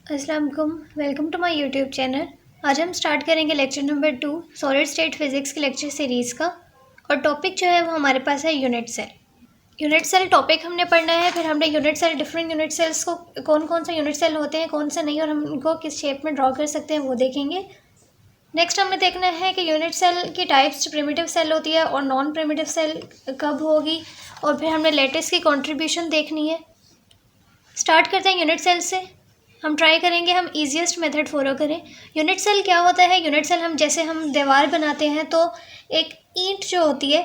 अस्सलाम वालेकुम, welcome to my YouTube channel. आज हम स्टार्ट करेंगे lecture number 2 solid state physics की लेक्चर सीरीज़ का। और टॉपिक जो है वो हमारे पास है unit cell. Unit cell topic हमने पढ़ना है। फिर हमने unit cell, different unit cells को, कौन कौन सा यूनिट सेल होते हैं, कौन से नहीं, और हम उनको किस शेप में ड्रॉ कर सकते हैं वो देखेंगे। नेक्स्ट हमें देखना है कि यूनिट सेल की टाइप्स, प्रिमिटिव सेल होती है और नॉन प्रिमिटिव सेल कब होगी। और फिर हमने लेटेस्ट की कॉन्ट्रीब्यूशन देखनी है। स्टार्ट करते हैं यूनिट सेल से। हम ट्राई करेंगे हम ईजीएस्ट मेथड फॉलो करें। यूनिट सेल क्या होता है? यूनिट सेल हम दीवार बनाते हैं तो एक ईंट जो होती है,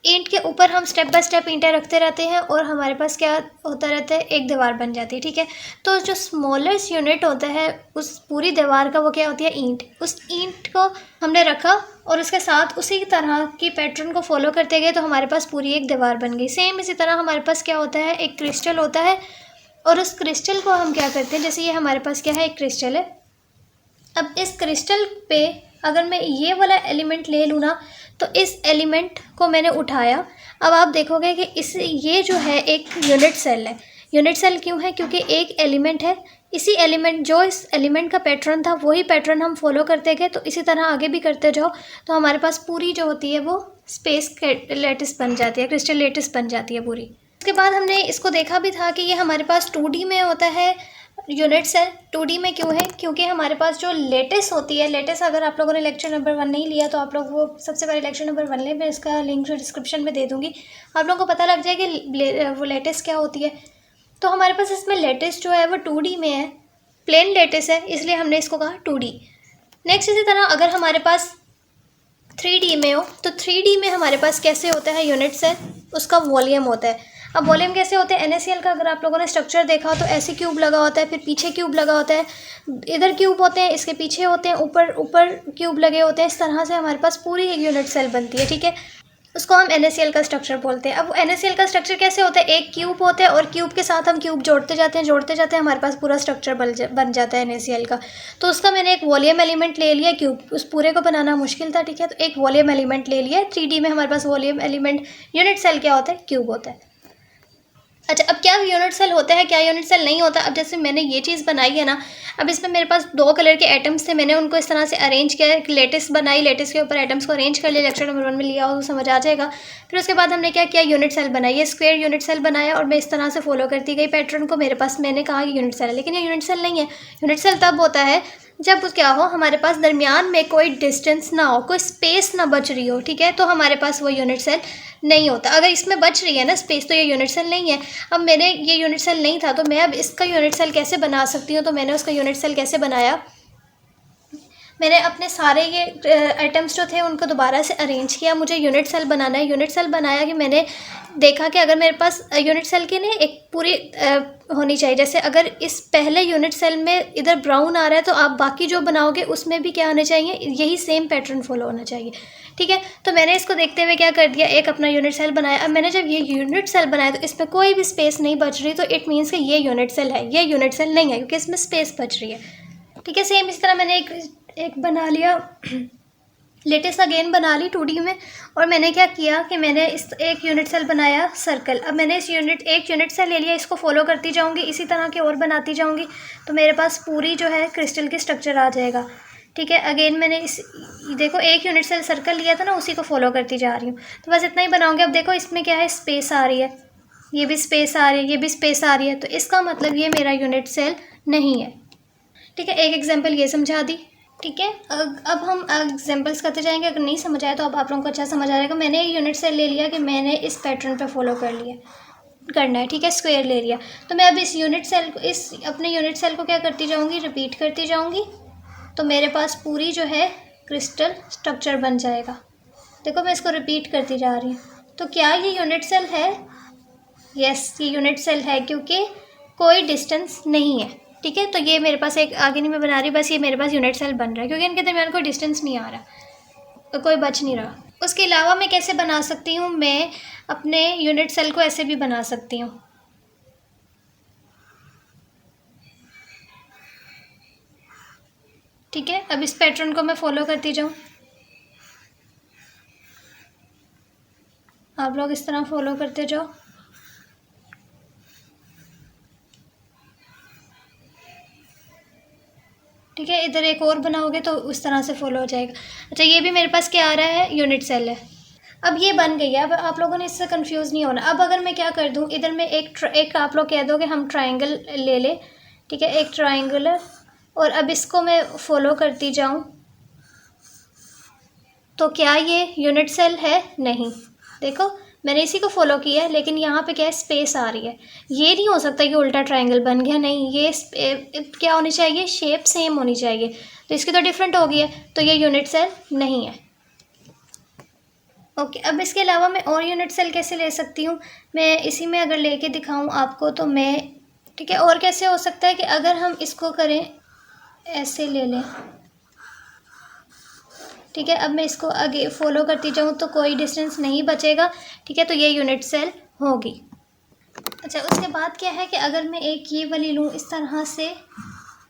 ईंट के ऊपर हम स्टेप बाय स्टेप ईंटें रखते रहते हैं और हमारे पास क्या होता रहता है, एक दीवार बन जाती है। ठीक है, तो जो स्मॉलेस्ट यूनिट होता है उस पूरी दीवार का, वो क्या होती है? ईंट। उस ईंट को हमने रखा और उसके साथ उसी तरह की पैटर्न को फॉलो करते गए तो हमारे पास पूरी एक दीवार बन गई। सेम इसी तरह हमारे पास क्या होता है, एक क्रिस्टल होता है और उस क्रिस्टल को हम क्या करते हैं, जैसे ये हमारे पास क्या है, एक क्रिस्टल है। अब इस क्रिस्टल पे अगर मैं ये वाला एलिमेंट ले लूँ ना, तो इस एलिमेंट को मैंने उठाया। अब आप देखोगे कि ये जो है एक यूनिट सेल है। यूनिट सेल क्यों है? क्योंकि एक एलिमेंट है, इसी एलिमेंट, जो इस एलिमेंट का पैटर्न था वही पैटर्न हम फॉलो करते गए, तो इसी तरह आगे भी करते जाओ तो हमारे पास पूरी जो होती है वो स्पेस लेटिस बन जाती है, क्रिस्टल लेटिस बन जाती है पूरी। उसके बाद हमने इसको देखा भी था कि ये हमारे पास 2D में होता है यूनिट सेल। 2D में क्यों है? क्योंकि हमारे पास जो लेटेस होती है, लेटेस अगर आप लोगों ने लेक्चर नंबर 1 नहीं लिया तो आप लोग वो सबसे पहले लेक्चर नंबर 1 लें। मैं इसका लिंक जो डिस्क्रिप्शन में दे दूँगी, आप लोगों को पता लग जाए कि वो लेटेस क्या होती है। तो हमारे पास इसमें लेटेस जो है वो 2D में है, प्लेन लेटेस है, इसलिए हमने इसको कहा 2D। नेक्स्ट इसी तरह अगर हमारे पास 3D में हो तो 3D में हमारे पास कैसे होता है यूनिट सेल, उसका वॉल्यूम होता है। अब वॉल्यूम कैसे होते हैं? NaCl का अगर आप लोगों ने स्ट्रक्चर देखा हो तो ऐसे क्यूब लगा होता है, फिर पीछे क्यूब लगा होता है, इधर क्यूब होते हैं, इसके पीछे होते हैं, ऊपर ऊपर क्यूब लगे होते हैं। इस तरह से हमारे पास पूरी एक यूनिट सेल बनती है। ठीक है, उसको हम NaCl का स्ट्रक्चर बोलते हैं। अब NaCl का स्ट्रक्चर कैसे होता है? एक क्यूब होता है और क्यूब के साथ हम क्यूब जोड़ते जाते हैं, हमारे पास पूरा स्ट्रक्चर बन जाता है NaCl का। तो उसका मैंने एक वॉल्यूम एलिमेंट ले लिया, क्यूब उस पूरे को बनाना मुश्किल था। ठीक है, तो एक वॉल्यूम एलिमेंट ले लिया। 3D में हमारे पास वॉल्यूम एलिमेंट, यूनिट सेल क्या होता है? क्यूब होता है। अच्छा, अब क्या यूनिट सेल होता है, क्या यूनिट सेल नहीं होता? अब जैसे मैंने ये चीज़ बनाई है ना, अब इसमें मेरे पास 2 कलर के एटम्स थे, मैंने उनको इस तरह से अरेंज किया, एक लेटिस बनाई, लेटिस के ऊपर एटम्स को अरेंज कर लिया। लेक्चर नंबर 1 में लिया हो तो समझ आ जाएगा। फिर उसके बाद हमने क्या किया, यूनिट सेल बनाई, ये स्क्वायर यूनिट सेल बनाया और मैं इस तरह से फॉलो करती गई पैटर्न को। मेरे पास, मैंने कहा कि यूनिट सेल है, लेकिन ये यूनिट सेल नहीं है। यूनिट सेल तब होता है जब क्या हो, हमारे पास दरमियान में कोई डिस्टेंस ना हो, कोई स्पेस ना बच रही हो। ठीक है, तो हमारे पास वो यूनिट सेल नहीं होता। अगर इसमें बच रही है ना स्पेस तो ये यूनिट सेल नहीं है। अब मैंने, ये यूनिट सेल नहीं था तो मैं अब इसका यूनिट सेल कैसे बना सकती हूँ? तो मैंने उसका यूनिट सेल कैसे बनाया, मैंने अपने सारे ये आइटम्स जो थे उनको दोबारा से अरेंज किया। मुझे यूनिट सेल बनाना है। यूनिट सेल बनाया कि मैंने देखा कि अगर मेरे पास यूनिट सेल की ना एक पूरी होनी चाहिए, जैसे अगर इस पहले यूनिट सेल में इधर ब्राउन आ रहा है तो आप बाकी जो बनाओगे उसमें भी क्या होना चाहिए, यही सेम पैटर्न फॉलो होना चाहिए। ठीक है, तो मैंने इसको देखते हुए क्या कर दिया, एक अपना यूनिट सेल बनाया। अब मैंने जब ये यूनिट सेल बनाया तो इसमें कोई भी स्पेस नहीं बच रही, तो इट मीन्स कि ये यूनिट सेल है, ये यूनिट सेल नहीं है क्योंकि इसमें स्पेस बच रही है। ठीक है, सेम इस तरह मैंने एक बना लिया, लेटेस्ट अगेन बना ली 2D में। और मैंने क्या किया कि मैंने इस एक यूनिट सेल बनाया सर्कल। अब मैंने एक यूनिट सेल ले लिया, इसको फॉलो करती जाऊंगी, इसी तरह के और बनाती जाऊंगी तो मेरे पास पूरी जो है क्रिस्टल की स्ट्रक्चर आ जाएगा। ठीक है, अगेन मैंने देखो एक यूनिट सेल सर्कल लिया था ना, उसी को फॉलो करती जा रही हूँ। तो बस इतना ही बनाऊंगी। अब देखो इसमें क्या है, स्पेस आ रही है, ये भी स्पेस आ रही है, ये भी स्पेस आ रही है, तो इसका मतलब ये मेरा यूनिट सेल नहीं है। ठीक है, एक एग्जांपल ये समझा दी। ठीक है, अब हम एग्जांपल्स करते जाएंगे। अगर नहीं समझ आया तो अब आप लोगों को अच्छा समझ आ जाएगा। मैंने एक यूनिट सेल ले लिया कि मैंने इस पैटर्न पे फॉलो करना है। ठीक है, स्क्वायर ले लिया, तो मैं अब इस यूनिट सेल को, इस अपने यूनिट सेल को क्या करती जाऊंगी, रिपीट करती जाऊंगी, तो मेरे पास पूरी जो है क्रिस्टल स्ट्रक्चर बन जाएगा। देखो मैं इसको रिपीट करती जा रही हूँ। तो क्या ये यूनिट सेल है? यस, ये यूनिट सेल है क्योंकि कोई डिस्टेंस नहीं है। ठीक है, तो ये मेरे पास एक आगे नहीं मैं बना रही, बस ये मेरे पास यूनिट सेल बन रहा है क्योंकि इनके दरमियान कोई डिस्टेंस नहीं आ रहा, तो कोई बच नहीं रहा। उसके अलावा मैं कैसे बना सकती हूँ, मैं अपने यूनिट सेल को ऐसे भी बना सकती हूँ। ठीक है, अब इस पैटर्न को मैं फॉलो करती जाऊँ, आप लोग इस तरह फॉलो करते जाओ। ठीक है, इधर एक और बनाओगे तो उस तरह से फॉलो हो जाएगा। अच्छा, ये भी मेरे पास क्या आ रहा है, यूनिट सेल है। अब ये बन गई है। अब आप लोगों ने इससे कंफ्यूज नहीं होना। अब अगर मैं क्या कर दूँ, इधर मैं एक आप लोग कह दो कि हम ट्राइंगल ले लें, ठीक है, एक ट्राइंगल है, और अब इसको मैं फॉलो करती जाऊँ तो क्या ये यूनिट सेल है? नहीं। देखो, मैंने इसी को फॉलो किया है, लेकिन यहाँ पे क्या है, स्पेस आ रही है। ये नहीं हो सकता कि उल्टा ट्रायंगल बन गया, नहीं, ये क्या होनी चाहिए, शेप सेम होनी चाहिए, तो इसकी तो डिफरेंट हो गई है, तो ये यूनिट सेल नहीं है। ओके, अब इसके अलावा मैं और यूनिट सेल कैसे ले सकती हूँ, मैं इसी में अगर लेके दिखाऊँ आपको तो मैं, ठीक है, और कैसे हो सकता है कि अगर हम इसको करें, ऐसे ले लें, ठीक है, अब मैं इसको आगे फॉलो करती जाऊँ तो कोई डिस्टेंस नहीं बचेगा, ठीक है, तो ये यूनिट सेल होगी। अच्छा, उसके बाद क्या है कि अगर मैं एक ये वाली लूँ इस तरह से,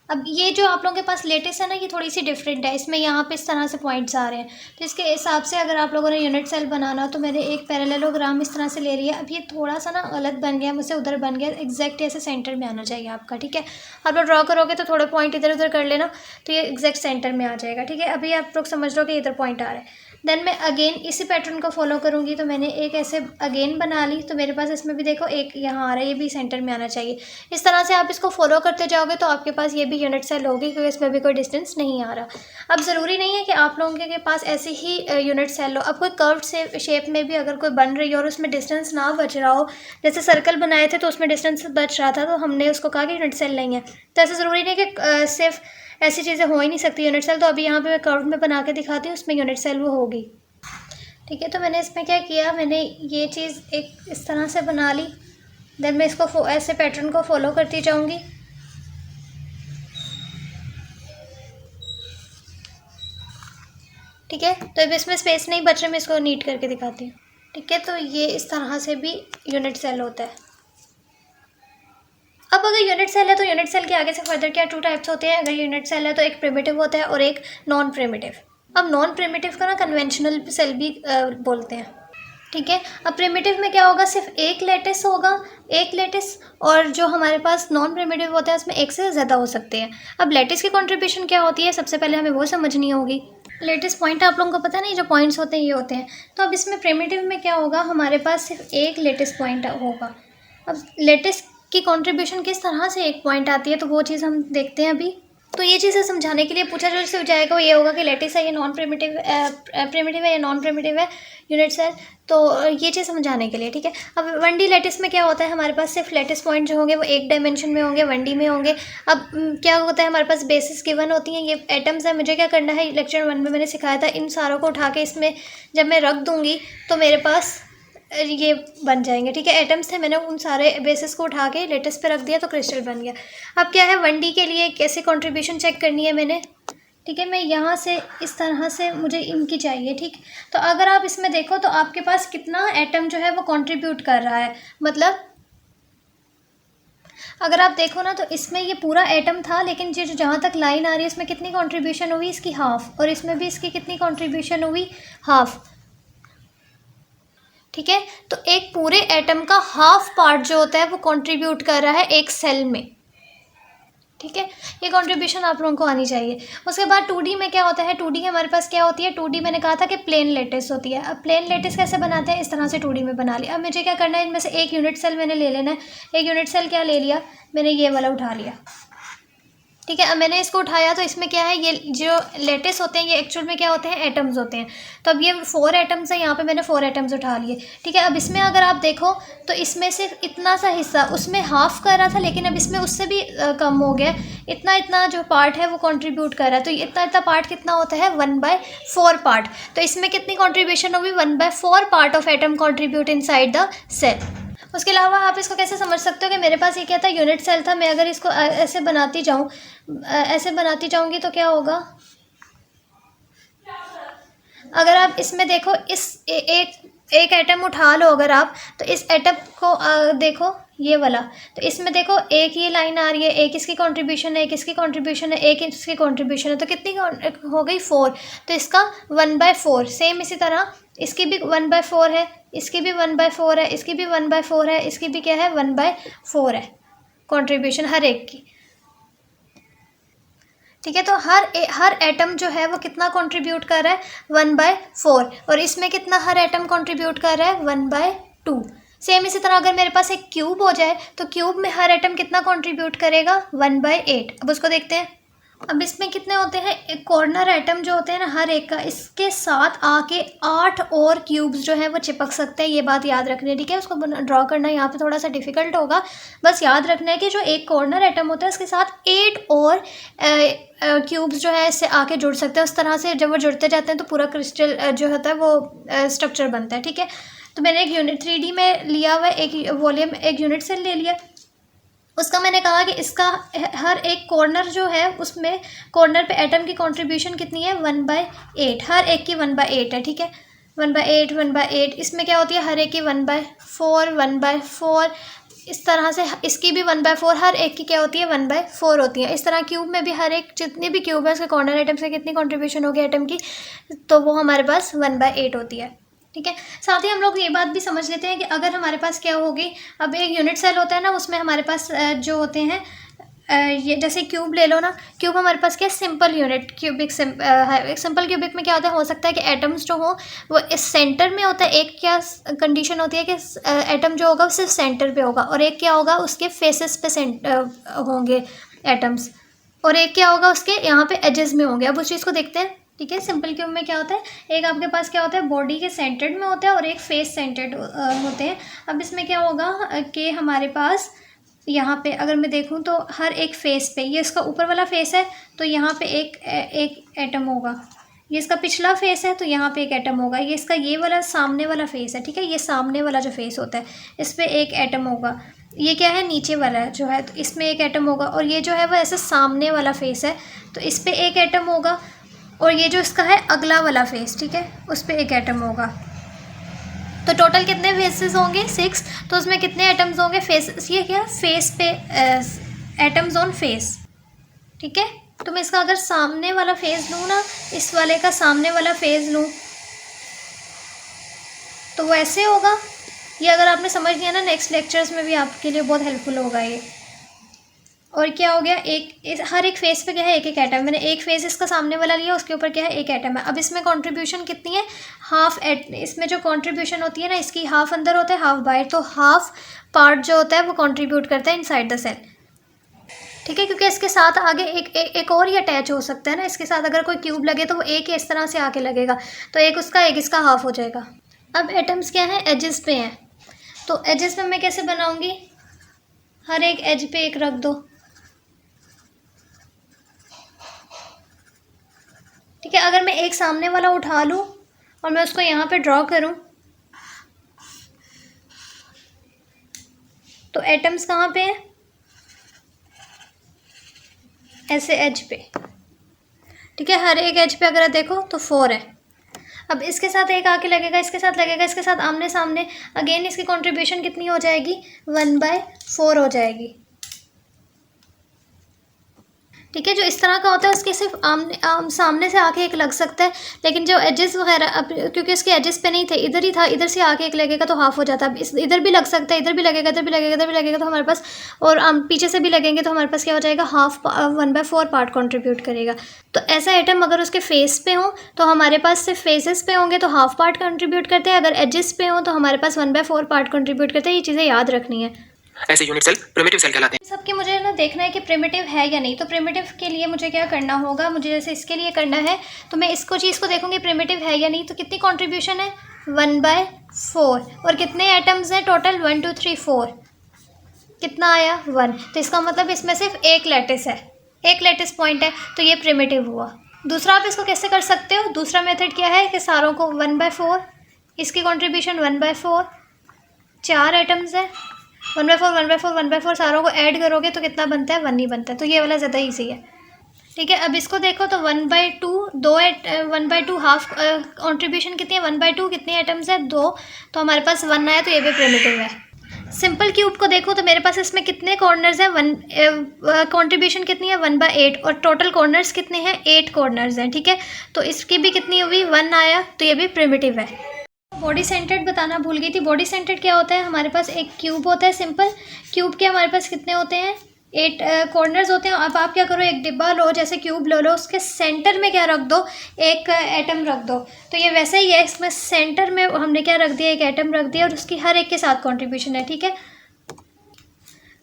अब ये जो आप लोगों के पास लेटेस्ट है ना, ये थोड़ी सी डिफरेंट है, इसमें यहाँ पे इस तरह से पॉइंट्स आ रहे हैं, तो इसके हिसाब से अगर आप लोगों ने यूनिट सेल बनाना हो तो मैंने एक पैरेललोग्राम इस तरह से ले रही है। अब ये थोड़ा सा ना गलत बन गया मुझसे, उधर बन गया, एग्जैक्ट ऐसे सेंटर में आना चाहिए आपका, ठीक है, आप लोग ड्रॉ करोगे तो थोड़े पॉइंट इधर उधर कर लेना, तो ये एग्जैक्ट सेंटर में आ जाएगा, ठीक है। अभी आप लोग समझ लो कि इधर पॉइंट आ रहा है, देन मैं अगेन इसी पैटर्न को फॉलो करूँगी, तो मैंने एक ऐसे अगेन बना ली, तो मेरे पास इसमें भी देखो एक यहाँ आ रहा है, ये भी सेंटर में आना चाहिए। इस तरह से आप इसको फॉलो करते जाओगे तो आपके पास ये भी यूनिट सेल होगी, क्योंकि इसमें भी कोई डिस्टेंस नहीं आ रहा। अब ज़रूरी नहीं है कि आप लोगों के पास ऐसे ही यूनिट सेल हो, अब कोई कर्व से शेप में भी अगर कोई बन रही हो और उसमें डिस्टेंस ना बच रहा हो, जैसे सर्कल बनाए थे तो उसमें डिस्टेंस बच रहा था, तो हमने उसको कहा कि यूनिट सेल नहीं है, तो ऐसा ज़रूरी नहीं है कि सिर्फ ऐसी चीज़ें हो ही नहीं सकती यूनिट सेल। तो अभी यहाँ पे मैं कर्व में बना के दिखाती हूँ, उसमें यूनिट सेल वो होगी, ठीक है। तो मैंने इसमें क्या किया, मैंने ये चीज़ एक इस तरह से बना ली, देन मैं इसको ऐसे पैटर्न को फॉलो करती जाऊँगी, ठीक है। तो अब इसमें स्पेस नहीं बच रहा, मैं इसको नीट करके दिखाती हूँ, ठीक है। तो ये इस तरह से भी यूनिट सेल होता है। अब अगर यूनिट सेल है तो यूनिट सेल के आगे से फर्दर क्या टू टाइप्स होते हैं। अगर यूनिट सेल है तो एक प्रिमिटिव होता है और एक नॉन प्रिमिटिव। अब नॉन प्रिमिटिव का ना कन्वेंशनल सेल भी बोलते हैं, ठीक है। अब प्रिमिटिव में क्या होगा, सिर्फ एक लेटिस होगा, एक लेटिस, और जो हमारे पास नॉन प्रिमिटिव होता है उसमें एक से ज़्यादा हो सकते हैं। अब लेटिस की कंट्रीब्यूशन क्या होती है, सबसे पहले हमें वो समझनी होगी। लेटिस पॉइंट आप लोगों को पता नहीं, जो पॉइंट्स होते हैं ये होते हैं। तो अब इसमें प्रिमिटिव में क्या होगा, हमारे पास सिर्फ एक लेटिस पॉइंट होगा। अब लेटिस की कंट्रीब्यूशन किस तरह से एक पॉइंट आती है, तो वो चीज़ हम देखते हैं अभी। तो ये चीज़ें समझाने के लिए पूछा जो जाएगा वो ये होगा कि लेटिस है या नॉन प्रिमिटिव, प्रिमिटिव है या नॉन प्रिमिटिव है यूनिट सेल, तो ये चीज़ समझाने के लिए, ठीक है। अब 1D लेटिस में क्या होता है, हमारे पास सिर्फ लेटिस पॉइंट जो होंगे वो एक डायमेंशन में होंगे, 1D में होंगे। अब क्या होता है, हमारे पास बेसिस गिवन होती हैं, ये एटम्स है। मुझे क्या करना है, लेक्चर 1 में मैंने सिखाया था, इन सारों को उठा के इसमें जब मैं रख दूँगी तो मेरे पास ये बन जाएंगे, ठीक है। एटम्स थे, मैंने उन सारे बेसिस को उठा के लेटेस्ट पे रख दिया तो क्रिस्टल बन गया। अब क्या है, 1D के लिए कैसे कंट्रीब्यूशन चेक करनी है मैंने, ठीक है। मैं यहाँ से इस तरह से मुझे इनकी चाहिए, ठीक। तो अगर आप इसमें देखो तो आपके पास कितना एटम जो है वो कंट्रीब्यूट कर रहा है, मतलब अगर आप देखो ना तो इसमें ये पूरा एटम था, लेकिन जो जहाँ तक लाइन आ रही है इसमें कितनी कंट्रीब्यूशन हुई, इसकी हाफ, और इसमें भी इसकी कितनी कंट्रीब्यूशन हुई, हाफ, ठीक है। तो एक पूरे एटम का हाफ पार्ट जो होता है वो कंट्रीब्यूट कर रहा है एक सेल में, ठीक है। ये कंट्रीब्यूशन आप लोगों को आनी चाहिए। उसके बाद 2D में क्या होता है, 2D हमारे पास क्या होती है, 2D मैंने कहा था कि प्लेन लेटिस होती है। अब प्लेन लेटिस कैसे बनाते हैं, इस तरह से 2D में बना लिया। अब मुझे क्या करना है, इनमें से एक यूनिट सेल मैंने ले लेना है। एक यूनिट सेल क्या ले लिया मैंने, ये वाला उठा लिया, ठीक है। अब मैंने इसको उठाया तो इसमें क्या है, ये जो लेटिस होते हैं ये एक्चुअल में क्या होते हैं, एटम्स होते हैं। तो अब ये 4 एटम्स हैं, यहाँ पे मैंने 4 एटम्स उठा लिए, ठीक है। अब इसमें अगर आप देखो तो इसमें सिर्फ इतना सा हिस्सा, उसमें हाफ कर रहा था, लेकिन अब इसमें उससे भी कम हो गया। इतना इतना जो पार्ट है वो कंट्रीब्यूट कर रहा है। तो इतना इतना पार्ट कितना होता है, 1/4 पार्ट। तो इसमें कितनी कॉन्ट्रीब्यूशन होगी, 1/4 part of atom contribute inside the cell. उसके अलावा आप इसको कैसे समझ सकते हो कि मेरे पास ये क्या था, यूनिट सेल था। मैं अगर इसको ऐसे बनाती जाऊँ, ऐसे बनाती जाऊँगी तो क्या होगा, अगर आप इसमें देखो, इस एक एटम उठा लो अगर आप, तो इस एटम को देखो ये वाला, तो इसमें देखो एक ये लाइन आ रही है, एक इसकी कंट्रीब्यूशन है, एक इसकी कंट्रीब्यूशन है, एक इसकी कंट्रीब्यूशन है, तो कितनी हो गई, 4। तो इसका 1/4, सेम इसी तरह इसकी भी 1/4 है, इसकी भी 1/4 है, इसकी भी 1/4 है, इसकी भी क्या है, 1/4 है कंट्रीब्यूशन हर एक की, ठीक है। तो हर एटम जो है वो कितना कंट्रीब्यूट कर रहा है, 1/4, और इसमें कितना हर एटम कंट्रीब्यूट कर रहा है, 1/2। सेम इसी तरह अगर मेरे पास एक क्यूब हो जाए तो क्यूब में हर एटम कितना कंट्रीब्यूट करेगा, 1/8। अब उसको देखते हैं। अब इसमें कितने होते हैं, एक कॉर्नर एटम जो होते हैं ना हर एक का, इसके साथ आके 8 और क्यूब्स जो है वो चिपक सकते हैं। ये बात याद रखनी है, ठीक है। उसको ड्रॉ करना यहाँ पे थोड़ा सा डिफिकल्ट होगा, बस याद रखना है कि जो एक कॉर्नर एटम होता है उसके साथ 8 और क्यूब्स जो है इससे आके जुड़ सकते हैं। उस तरह से जब वो जुड़ते जाते हैं तो पूरा क्रिस्टल जो होता है वो स्ट्रक्चर बनता है, ठीक है। तो मैंने एक यूनिट 3D में लिया हुआ एक वॉल्यूम, एक यूनिट सेल ले लिया। उसका मैंने कहा कि इसका हर एक कॉर्नर जो है उसमें कॉर्नर पे एटम की कंट्रीब्यूशन कितनी है, 1/8, हर एक की 1/8 है, ठीक है। 1/8 1/8, इसमें क्या होती है, हर एक की 1/4 1/4, इस तरह से इसकी भी 1/4, हर एक की क्या होती है, 1/4 होती है। इस तरह क्यूब में भी हर एक जितनी भी क्यूब है उसके कॉर्नर एटम से कितनी कंट्रीब्यूशन होगी एटम की, तो वो हमारे पास 1/8 होती है, ठीक है। साथ ही हम लोग ये बात भी समझ लेते हैं कि अगर हमारे पास क्या होगी, अब एक यूनिट सेल होता है ना, उसमें हमारे पास जो होते हैं ये जैसे क्यूब ले लो ना, क्यूब हमारे पास क्या, सिंपल यूनिट क्यूबिक एक सिंपल क्यूबिक में क्या होता है, हो सकता है कि एटम्स जो हो वो इस सेंटर में होता है। एक क्या कंडीशन होती है कि एटम जो होगा वो सिर्फ सेंटर पे होगा, और एक क्या होगा उसके फेसेस पे होंगे एटम्स, और एक क्या होगा उसके यहाँ पे एजेस में होंगे। अब उस चीज़ को देखते हैं, ठीक है। सिंपल क्यूब में क्या होता है, एक आपके पास क्या होता है बॉडी के सेंटर्ड में होता है और एक फेस सेंटर्ड होते हैं। अब इसमें क्या होगा कि हमारे पास यहाँ पे अगर मैं देखूँ तो हर एक फेस पे, ये इसका ऊपर वाला फेस है तो यहाँ पे एक एटम होगा, ये इसका पिछला फेस है तो यहाँ पे एक एटम होगा, ये इसका ये वाला सामने वाला फेस है, ठीक है। ये सामने वाला जो फेस होता है इस पर एक एटम होगा, ये क्या है नीचे वाला जो है तो इसमें एक एटम होगा, और ये जो है वो ऐसे सामने वाला फेस है तो इस पर एक एटम होगा, और ये जो इसका है अगला वाला फेस, ठीक है, उस पर एक एटम होगा। तो टोटल कितने फेसेस होंगे, 6। तो उसमें कितने एटम्स होंगे, फेस, ये क्या फेस पे एटम्स ऑन फेस, ठीक है। तो मैं इसका अगर सामने वाला फेस लूँ ना, इस वाले का सामने वाला फेस लूँ तो वो ऐसे होगा। ये अगर आपने समझ लिया ना, नेक्स्ट लेक्चर्स में भी आपके लिए बहुत हेल्पफुल होगा ये। और क्या हो गया, हर एक फेस पे क्या है, एक एक एटम। मैंने एक फेस इसका सामने वाला लिया, उसके ऊपर क्या है, एक एटम है। अब इसमें कंट्रीब्यूशन कितनी है, हाफ इसमें जो कंट्रीब्यूशन होती है ना, इसकी हाफ अंदर होता है हाफ बाहर, तो हाफ पार्ट जो होता है वो कंट्रीब्यूट करता है इनसाइड द सेल, ठीक है। क्योंकि इसके साथ आगे एक और ही अटैच हो सकता है ना, इसके साथ अगर कोई क्यूब लगे तो वो एक इस तरह से आके लगेगा, तो एक उसका एक इसका हाफ हो जाएगा। अब एटम्स क्या है, एजेस पे हैं, तो एजेस में मैं कैसे बनाऊँगी, हर एक एज पे एक रख दो, ठीक है। अगर मैं एक सामने वाला उठा लूँ और मैं उसको यहाँ पे ड्रॉ करूँ तो एटम्स कहाँ पे हैं, ऐसे एज पे, ठीक है। हर एक एज पे अगर देखो तो 4 है। अब इसके साथ एक आके लगेगा, इसके साथ लगेगा, इसके साथ आमने सामने, अगेन इसकी कंट्रीब्यूशन कितनी हो जाएगी, 1/4 हो जाएगी, ठीक है। जो इस तरह का होता है उसके सिर्फ सामने से आके एक लग सकता है, लेकिन जो एजेस वगैरह अब क्योंकि इसके एजेस पे नहीं थे, इधर ही था, इधर से आके एक लगेगा तो हाफ हो जाता है। अब इधर भी लग सकता है, इधर भी लगेगा, इधर भी लगेगा, इधर भी लगेगा, तो हमारे पास, और पीछे से भी लगेंगे तो हमारे पास क्या हो जाएगा, हाफ 1/4 पार्ट कंट्रीब्यूट करेगा। तो ऐसा एटम अगर उसके फेस पे हो तो हमारे पास सिर्फ फेसेस पे होंगे तो हाफ पार्ट कंट्रीब्यूट करते हैं, अगर एजेस पे हो तो हमारे पास 1/4 पार्ट कंट्रीब्यूट करते हैं। ये चीज़ें याद रखनी है। ऐसे यूनिट सेल प्रिमिटिव सेल कहलाते हैं। सबके मुझे ना देखना है कि प्रिमिटिव है या नहीं। तो प्रिमिटिव के लिए मुझे क्या करना होगा, मुझे जैसे इसके लिए करना है तो मैं इसको चीज़ को देखूंगी प्रिमिटिव है या नहीं। तो कितनी कंट्रीब्यूशन है, 1/4, और कितने एटम्स हैं टोटल, 1 2 3 4, कितना आया 1। तो इसका मतलब इसमें सिर्फ एक लैटिस है, एक लैटिस पॉइंट है, तो ये प्रिमिटिव हुआ। दूसरा आप इसको कैसे कर सकते हो, दूसरा मेथड क्या है कि सारों को 1/4, इसकी कॉन्ट्रीब्यूशन 1/4, 4 एटम्स है, 1/4 1/4 1/4, सारों को ऐड करोगे तो कितना बनता है, 1 ही बनता है। तो ये वाला ज़्यादा ईजी है, ठीक है। अब इसको देखो तो 1/2 1/2 हाफ कंट्रीब्यूशन कितनी है, 1/2 कितने एटम्स है, 2, तो हमारे पास 1 आया, तो ये भी प्रिमिटिव है। सिंपल क्यूब को देखो तो मेरे पास इसमें कितने कॉर्नर्स हैं, कंट्रीब्यूशन कितनी है, 1/8, और टोटल कॉर्नर्स कितने हैं, 8 कॉर्नर्स हैं, ठीक है। तो इसकी भी कितनी हुई, 1 आया, तो ये भी प्रिमिटिव है। बॉडी सेंटर्ड बताना भूल गई थी। बॉडी सेंटर्ड क्या होता है, हमारे पास एक क्यूब होता है सिंपल क्यूब के, हमारे पास कितने होते हैं, 8 कॉर्नर्स होते हैं। अब आप क्या करो, एक डिब्बा लो, जैसे क्यूब लो, उसके सेंटर में क्या रख दो, एक एटम रख दो। तो ये वैसे ही है, इसमें सेंटर में हमने क्या रख दिया, एक एटम रख दिया और उसकी हर एक के साथ कंट्रीब्यूशन है, ठीक है।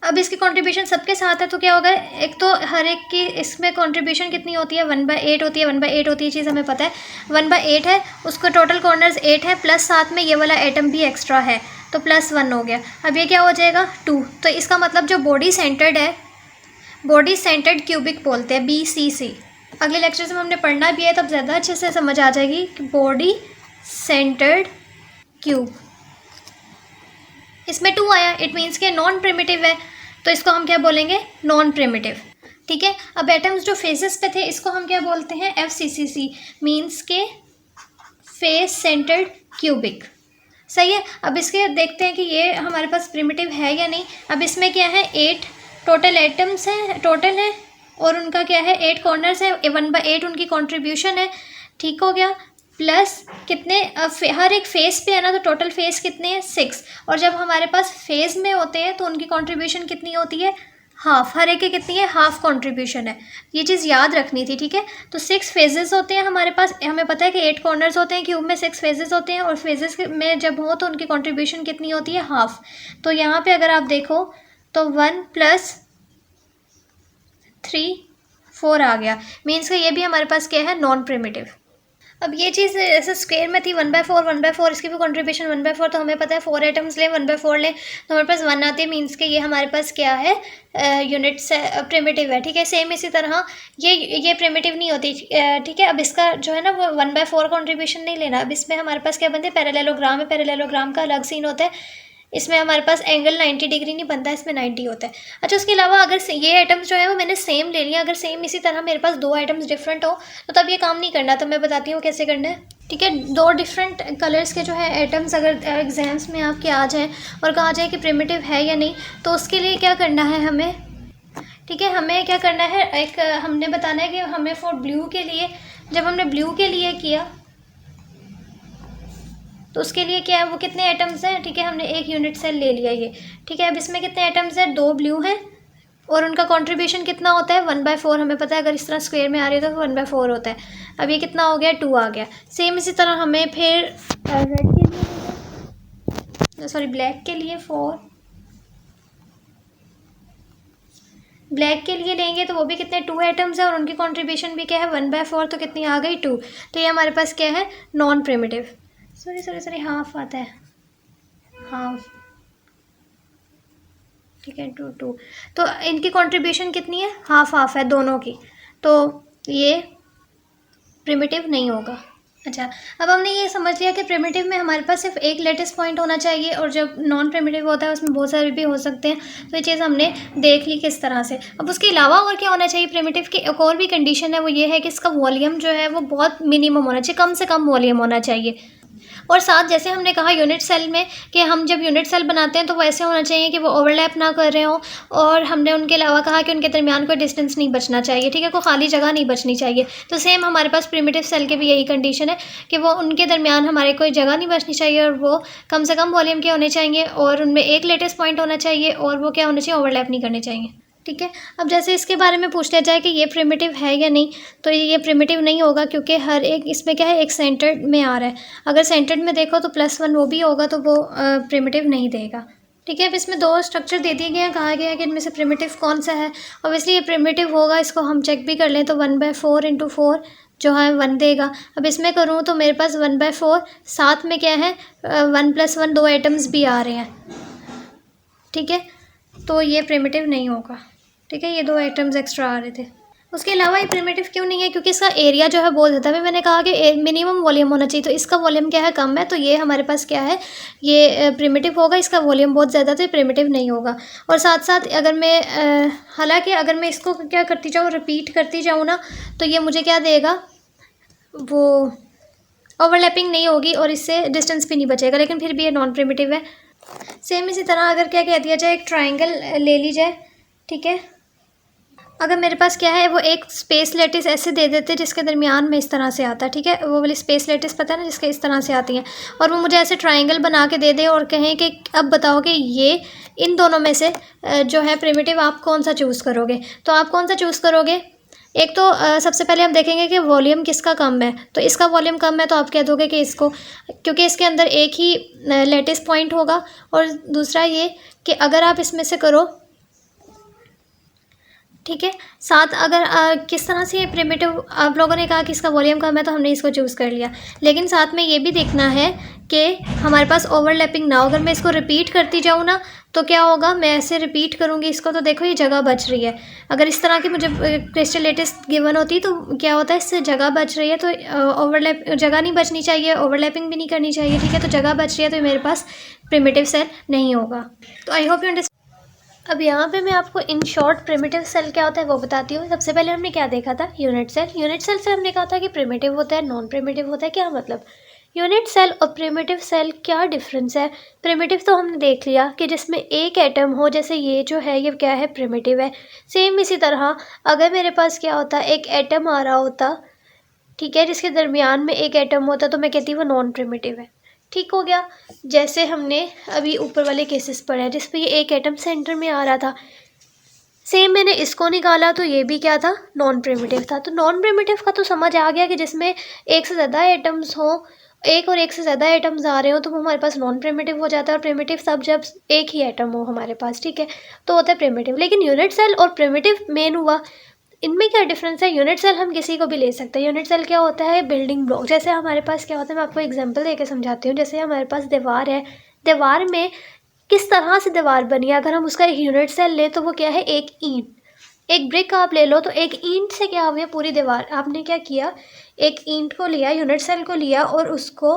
अब इसकी कंट्रीब्यूशन सबके साथ है तो क्या होगा, एक तो हर एक की इसमें कंट्रीब्यूशन कितनी होती है, 1/8 होती है, 1/8 होती है, चीज़ हमें पता है। 1/8 है, उसको टोटल कॉर्नर्स 8 है, प्लस साथ में ये वाला एटम भी एक्स्ट्रा है, तो +1 हो गया। अब ये क्या हो जाएगा, 2। तो इसका मतलब जो बॉडी सेंटर्ड है, बॉडी सेंटर्ड क्यूबिक बोलते हैं, BCC। अगले लेक्चर में हमने पढ़ना भी है, तब ज़्यादा अच्छे से समझ आ जाएगी कि बॉडी सेंटर्ड क्यूब, इसमें 2 आया, इट मीन्स के नॉन प्रिमिटिव है, तो इसको हम क्या बोलेंगे, नॉन प्रिमिटिव, ठीक है। अब एटम्स जो फेसेस पे थे इसको हम क्या बोलते हैं, FCCC, मीन्स के फेस सेंटर्ड क्यूबिक, सही है। अब इसके देखते हैं कि ये हमारे पास प्रिमिटिव है या नहीं। अब इसमें क्या है, 8 टोटल एटम्स हैं, टोटल है, और उनका क्या है, 8 कॉर्नर्स है, 1/8 उनकी कंट्रीब्यूशन है, ठीक हो गया। प्लस कितने हर एक फेस पे है ना, तो टोटल फेस कितने हैं, 6। और जब हमारे पास फेस में होते हैं तो उनकी कंट्रीब्यूशन कितनी होती है, हाफ, हर एक की कितनी है, हाफ कंट्रीब्यूशन है। ये चीज़ याद रखनी थी, ठीक है। तो 6 फेजेस होते हैं हमारे पास, हमें पता है कि 8 कॉर्नर्स होते हैं क्यूब में, 6 फेजेस होते हैं, और फेजेस में जब हो तो उनकी कंट्रीब्यूशन कितनी होती है, हाफ। तो यहाँ पे अगर आप देखो तो 1 + 3 4 आ गया, मीन्स का ये भी हमारे पास क्या है, नॉन प्रिमिटिव। अब ये चीज़ ऐसे स्क्वायर में थी, 1/4 इसकी भी कंट्रीब्यूशन 1/4, तो हमें पता है 4 एटम्स लें, 1/4 लें तो हमारे पास 1 आते हैं, मीन्स के ये हमारे पास क्या है, यूनिट से प्रिमिटिव है, ठीक है। सेम इसी तरह ये प्रिमिटिव नहीं होती, ठीक है। अब इसका जो है ना वो 1/4 कंट्रीब्यूशन नहीं लेना। अब इसमें हमारे पास क्या बनते हैं, पैरेललोग्राम है, पैरेललोग्राम का अलग सीन होता है, इसमें हमारे पास एंगल 90 डिग्री नहीं बनता है, इसमें 90 होता है। अच्छा, उसके अलावा अगर ये आइटम्स जो है वो मैंने सेम ले लिया, अगर सेम इसी तरह मेरे पास 2 आइटम्स डिफरेंट हो तो तब ये काम नहीं करना, तो मैं बताती हूँ कैसे करना है, ठीक है। 2 डिफरेंट कलर्स के जो है एटम्स अगर एग्जाम्स में आपके आ जाएँ और कहा जाए कि प्रिमिटिव है या नहीं, तो उसके लिए क्या करना है हमें, ठीक है। हमें क्या करना है, एक हमने बताना है कि हमें फॉर ब्लू के लिए, जब हमने ब्लू के लिए किया तो उसके लिए क्या है, वो कितने एटम्स हैं, ठीक है। हमने एक यूनिट सेल ले लिया ये, ठीक है। अब इसमें कितने एटम्स हैं, 2 ब्लू हैं, और उनका कंट्रीब्यूशन कितना होता है, 1/4 हमें पता है, अगर इस तरह स्क्वायर में आ रही है तो 1/4 होता है। अब ये कितना हो गया, 2 आ गया। सेम इसी तरह हमें फिर रेड के लिए, सॉरी ब्लैक के लिए 4, ब्लैक के लिए लेंगे तो वो भी कितने, 2 एटम्स है, और उनकी कंट्रीब्यूशन भी क्या है, 1/4, तो कितनी आ गई, 2। तो ये हमारे पास क्या है, नॉन प्रिमिटिव, सॉरी हाफ आता है, हाफ, ठीक है, 2 तो इनकी कंट्रीब्यूशन कितनी है, हाफ है दोनों की, तो ये प्रिमिटिव नहीं होगा। अच्छा, अब हमने ये समझ लिया कि प्रिमिटिव में हमारे पास सिर्फ एक लेटेस्ट पॉइंट होना चाहिए, और जब नॉन प्रिमिटिव होता है उसमें बहुत सारे भी हो सकते हैं, तो ये चीज़ हमने देख ली किस तरह से। अब उसके अलावा और क्या होना चाहिए, प्रिमिटिव की एक और भी कंडीशन है, वो ये है कि इसका वॉल्यूम जो है वो बहुत मिनिमम होना चाहिए, कम से कम वॉल्यूम होना चाहिए। और साथ जैसे हमने कहा यूनिट सेल में कि हम जब यूनिट सेल बनाते हैं तो वैसे होना चाहिए कि वो ओवरलैप ना कर रहे हों, और हमने उनके अलावा कहा कि उनके दरमियान कोई डिस्टेंस नहीं बचना चाहिए, ठीक है, कोई खाली जगह नहीं बचनी चाहिए। तो सेम हमारे पास प्रिमिटिव सेल के भी यही कंडीशन है कि वो उनके दरमियान हमारे कोई जगह नहीं बचनी चाहिए, और वो कम से कम वॉल्यूम के होने चाहिए, और उनमें एक लेटेस्ट पॉइंट होना चाहिए, और वो क्या होना चाहिए, ओवरलैप नहीं करने चाहिए, ठीक है। अब जैसे इसके बारे में पूछ लिया जाए कि ये प्रिमिटिव है या नहीं, तो ये प्रिमिटिव नहीं होगा, क्योंकि हर एक इसमें क्या है, एक सेंटर्ड में आ रहा है। अगर सेंटर्ड में देखो तो +1 वो भी होगा, तो वो प्रिमिटिव नहीं देगा, ठीक है। अब इसमें 2 स्ट्रक्चर दे दिए गए हैं, कहा गया है कि इनमें से प्रिमिटिव कौन सा है। ऑब्वियसली ये प्रिमिटिव होगा, इसको हम चेक भी कर लें तो 1/4 × 4 जो है 1 देगा। अब इसमें करूँ तो मेरे पास 1/4, साथ में क्या है, 1 + 1 2 आइटम्स भी आ रहे हैं, ठीक है, तो ये प्रिमिटिव नहीं होगा, ठीक है। ये 2 आइटम्स एक्स्ट्रा आ रहे थे। उसके अलावा ये प्रिमिटिव क्यों नहीं है, क्योंकि इसका एरिया जो है बहुत ज़्यादा है। मैंने कहा कि मिनिमम वॉल्यूम होना चाहिए, तो इसका वॉल्यूम क्या है, कम है, तो ये हमारे पास क्या है, ये प्रिमिटिव होगा। इसका वॉल्यूम बहुत ज़्यादा, तो ये प्रिमिटिव नहीं होगा। और साथ साथ अगर मैं हालांकि अगर मैं इसको क्या करती जाऊँ, रिपीट करती जाऊँ ना, तो ये मुझे क्या देगा, वो ओवरलैपिंग नहीं होगी और इससे डिस्टेंस भी नहीं बचेगा, लेकिन फिर भी ये नॉन प्रिमिटिव है। सेम इसी तरह अगर क्या कह दिया जाए, एक ट्राइंगल ले ली जाए, ठीक है। अगर मेरे पास क्या है वो एक स्पेस लेटिस ऐसे दे देते जिसके दरमियान में इस तरह से आता है, ठीक है, वो वाली स्पेस लेटिस पता है ना जिसके इस तरह से आती हैं, और वो मुझे ऐसे ट्रायंगल बना के दे दे और कहें कि अब बताओ कि ये इन दोनों में से जो है प्रिमिटिव आप कौन सा चूज़ करोगे। तो आप कौन सा चूज़ करोगे? एक तो सबसे पहले हम देखेंगे कि वॉल्यूम किसका कम है, तो इसका वॉल्यूम कम है तो आप कह दोगे कि इसको, क्योंकि इसके अंदर एक ही लेटिस पॉइंट होगा। और दूसरा ये कि अगर आप इसमें से करो, ठीक है, साथ अगर किस तरह से ये प्रिमिटिव, आप लोगों ने कहा कि इसका वॉल्यूम कम है तो हमने इसको चूज़ कर लिया, लेकिन साथ में ये भी देखना है कि हमारे पास ओवरलैपिंग ना हो। अगर मैं इसको रिपीट करती जाऊँ ना तो क्या होगा, मैं ऐसे रिपीट करूँगी इसको तो देखो ये जगह बच रही है। अगर इस तरह की मुझे क्रिस्टल लेटिस गिवन होती तो क्या होता है, इससे जगह बच रही है, तो ओवरलैप जगह नहीं बचनी चाहिए, ओवरलैपिंग भी नहीं करनी चाहिए, ठीक है, तो जगह बच रही है तो मेरे पास प्रिमिटिव सेल नहीं होगा। तो आई होप यू अंडरस्टैंड। अब यहाँ पे मैं आपको इन शॉर्ट प्रिमिटिव सेल क्या होता है वो बताती हूँ। सबसे पहले हमने क्या देखा था, यूनिट सेल। यूनिट सेल से हमने कहा था कि प्रिमिटिव होता है, नॉन प्रिमिटिव होता है। क्या मतलब, यूनिट सेल और प्रिमिटिव सेल क्या डिफरेंस है? प्रिमिटिव तो हमने देख लिया कि जिसमें एक एटम हो, जैसे ये जो है ये क्या है, प्रिमिटिव है। सेम इसी तरह अगर मेरे पास क्या होता, एक एटम आ रहा होता, ठीक है, जिसके दरमियान में एक एटम होता, तो मैं कहती वो नॉन प्रिमिटिव है। ठीक हो गया। जैसे हमने अभी ऊपर वाले केसेस पढ़े हैं जिस पे ये एक एटम सेंटर में आ रहा था, सेम मैंने इसको निकाला तो ये भी क्या था, नॉन प्रिमिटिव था। तो नॉन प्रिमिटिव का तो समझ आ गया कि जिसमें एक से ज़्यादा एटम्स हों, एक और एक से ज़्यादा एटम्स आ रहे हो तो वो हमारे पास नॉन प्रिमिटिव हो जाता है। और प्रिमिटिव सब जब एक ही एटम हो हमारे पास, ठीक है, तो होता है प्रिमिटिव। लेकिन यूनिट सेल और प्रिमिटिव मेन हुआ, इनमें क्या डिफरेंस है? यूनिट सेल हम किसी को भी ले सकते हैं। यूनिट सेल क्या होता है, बिल्डिंग ब्लॉक। जैसे हमारे पास क्या होता है, मैं आपको एग्जांपल देके समझाती हूँ। जैसे हमारे पास दीवार है, दीवार में किस तरह से दीवार बनी है, अगर हम उसका एक यूनिट सेल ले तो वो क्या है, एक ईंट, एक ब्रिक आप ले लो, तो एक ईंट से क्या हुई पूरी दीवार। आपने क्या किया, एक ईंट को लिया, यूनिट सेल को लिया और उसको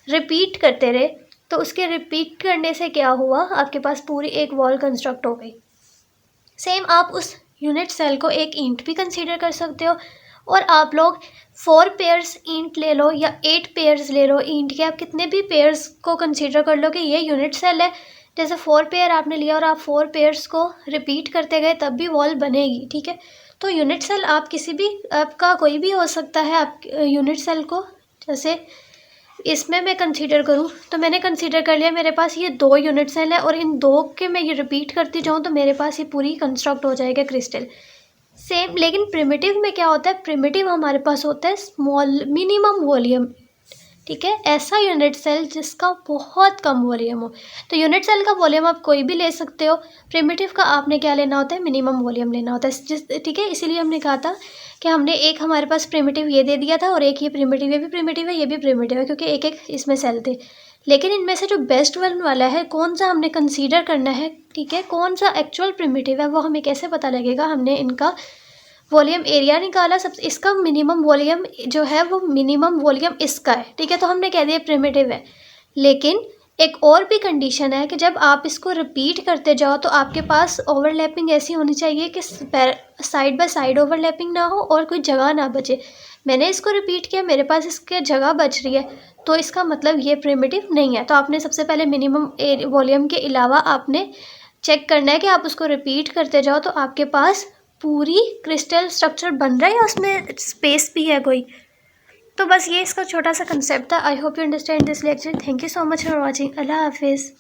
रिपीट करते रहे, तो उसके रिपीट करने से क्या हुआ, आपके पास पूरी एक वॉल कंस्ट्रक्ट हो गई। सेम आप उस यूनिट सेल को एक ईंट भी कंसीडर कर सकते हो। और आप लोग 4 पेयर्स ईंट ले लो या 8 पेयर्स ले लो ईंट के, आप कितने भी पेयर्स को कंसीडर कर लो कि ये यूनिट सेल है। जैसे 4 पेयर आपने लिया और आप 4 पेयर्स को रिपीट करते गए तब भी वॉल बनेगी, ठीक है। तो यूनिट सेल आप किसी भी, आपका कोई भी हो सकता है। आप यूनिट सेल को जैसे इसमें मैं कंसीडर करूँ तो मैंने कंसीडर कर लिया, मेरे पास ये 2 यूनिट सेल है और इन 2 के मैं ये रिपीट करती जाऊँ तो मेरे पास ये पूरी कंस्ट्रक्ट हो जाएगा क्रिस्टल। सेम, लेकिन प्रिमिटिव में क्या होता है, प्रिमिटिव हमारे पास होता है स्मॉल मिनिमम वॉल्यूम, ठीक है, ऐसा यूनिट सेल जिसका बहुत कम वॉल्यूम हो। तो यूनिट सेल का वॉल्यूम आप कोई भी ले सकते हो, प्रिमिटिव का आपने क्या लेना होता है, मिनिमम वॉल्यूम लेना होता है, ठीक है। इसीलिए हमने कहा था कि हमने एक हमारे पास प्रिमिटिव ये दे दिया था और एक ये प्रिमिटिव, ये भी प्रिमिटिव है, ये भी प्रिमिटिव है, क्योंकि एक एक इसमें सेल थे। लेकिन इनमें से जो बेस्ट वन वाला है, कौन सा हमने कंसीडर करना है, ठीक है, कौन सा एक्चुअल प्रिमिटिव है, वो हमें कैसे पता लगेगा? हमने इनका वॉल्यूम एरिया निकाला, सब इसका मिनिमम वॉल्यूम जो है वो मिनिमम वॉल्यूम इसका है, ठीक है, तो हमने कह दिया प्रिमिटिव है। लेकिन एक और भी कंडीशन है कि जब आप इसको रिपीट करते जाओ तो आपके पास ओवरलैपिंग ऐसी होनी चाहिए कि साइड बाय साइड ओवरलैपिंग ना हो और कोई जगह ना बचे। मैंने इसको रिपीट किया, मेरे पास इसके जगह बच रही है, तो इसका मतलब ये प्रिमिटिव नहीं है। तो आपने सबसे पहले मिनिमम वॉल्यूम के अलावा आपने चेक करना है कि आप उसको रिपीट करते जाओ तो आपके पास पूरी क्रिस्टल स्ट्रक्चर बन रहा है या उसमें स्पेस भी है कोई। तो बस ये इसका छोटा सा कंसेप्ट था। I hope you understand this lecture. Thank you so much for watching. अल्लाह हाफिज़।